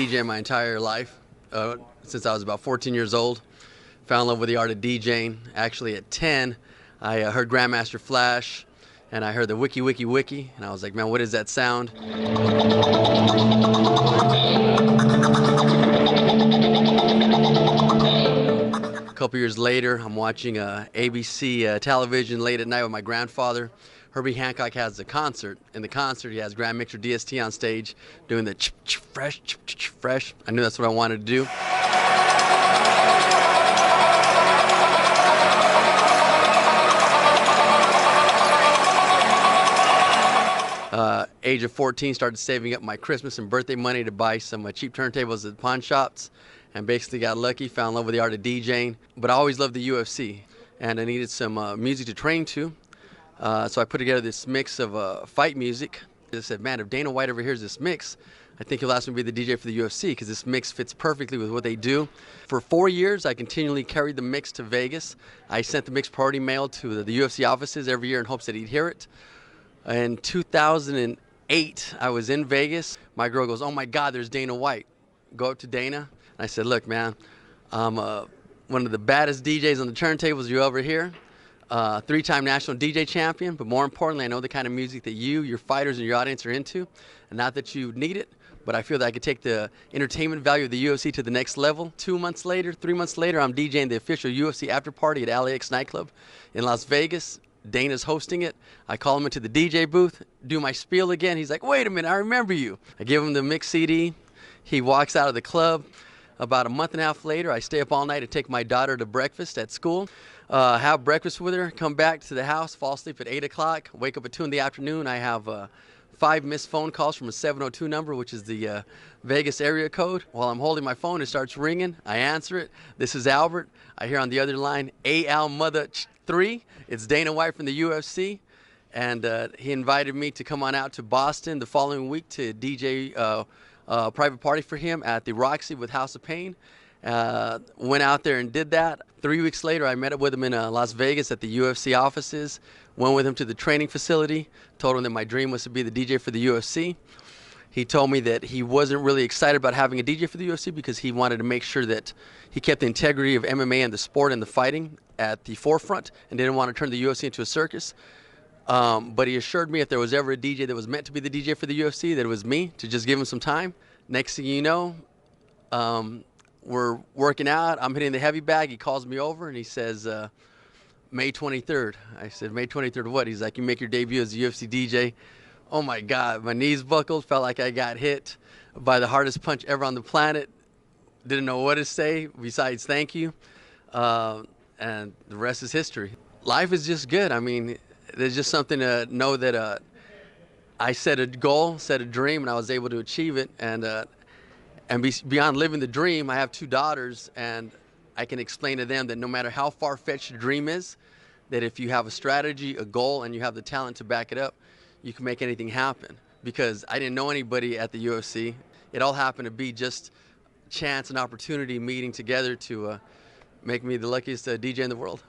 DJing my entire life, since I was about 14 years old. Fell in love with the art of DJing. Actually, at 10, I heard Grandmaster Flash, and I heard the wiki, wiki, wiki, and I was like, man, what is that sound? A couple years later, I'm watching ABC television late at night with my grandfather. Herbie Hancock has a concert. In the concert, he has Grand Mixer DST on stage doing the fresh, fresh. I knew that's what I wanted to do. Age of 14, started saving up my Christmas and birthday money to buy some cheap turntables at pawn shops, and basically got lucky, fell in love with the art of DJing. But I always loved the UFC, and I needed some music to train to. So I put together this mix of fight music. I said, man, if Dana White ever hears this mix, I think he'll ask me to be the DJ for the UFC, because this mix fits perfectly with what they do. For 4 years, I continually carried the mix to Vegas. I sent the mix priority mail to the UFC offices every year in hopes that he'd hear it. In 2008, I was in Vegas. My girl goes, oh my God, there's Dana White. Go up to Dana. And I said, look, man, I'm one of the baddest DJs on the turntables. You over here. Three-time national DJ champion, but more importantly, I know the kind of music that you, your fighters, and your audience are into. And not that you need it, but I feel that I could take the entertainment value of the UFC to the next level. 2 months later, 3 months later, I'm DJing the official UFC after party at LAX nightclub in Las Vegas. Dana's hosting it. I call him into the DJ booth, do my spiel again. He's like, wait a minute, I remember you. I give him the mix CD. He walks out of the club. About a month and a half later, I stay up all night to take my daughter to breakfast at school, have breakfast with her, come back to the house, fall asleep at 8 o'clock, wake up at 2 in the afternoon. I have 5 missed phone calls from a 702 number, which is the Vegas area code. While I'm holding my phone, it starts ringing. I answer it. This is Albert. I hear on the other line, AL Mother 3. It's Dana White from the UFC. And he invited me to come on out to Boston the following week to DJ private party for him at the Roxy with House of Pain. Went out there and did that. 3 weeks later, I met up with him in Las Vegas at the UFC offices. Went with him to the training facility. Told him that my dream was to be the DJ for the UFC. He told me that he wasn't really excited about having a DJ for the UFC because he wanted to make sure that he kept the integrity of MMA and the sport and the fighting at the forefront and didn't want to turn the UFC into a circus. But he assured me if there was ever a DJ that was meant to be the DJ for the UFC, that it was me, to just give him some time. Next thing you know, we're working out. I'm hitting the heavy bag. He calls me over and he says, May 23rd. I said, May 23rd what? He's like, you make your debut as a UFC DJ. Oh my God, my knees buckled. Felt like I got hit by the hardest punch ever on the planet. Didn't know what to say besides thank you. And the rest is history. Life is just good. I mean, there's just something to know that I set a goal, set a dream, and I was able to achieve it. And beyond living the dream, I have 2 daughters, and I can explain to them that no matter how far-fetched your dream is, that if you have a strategy, a goal, and you have the talent to back it up, you can make anything happen. Because I didn't know anybody at the UFC. It all happened to be just chance and opportunity meeting together to make me the luckiest DJ in the world.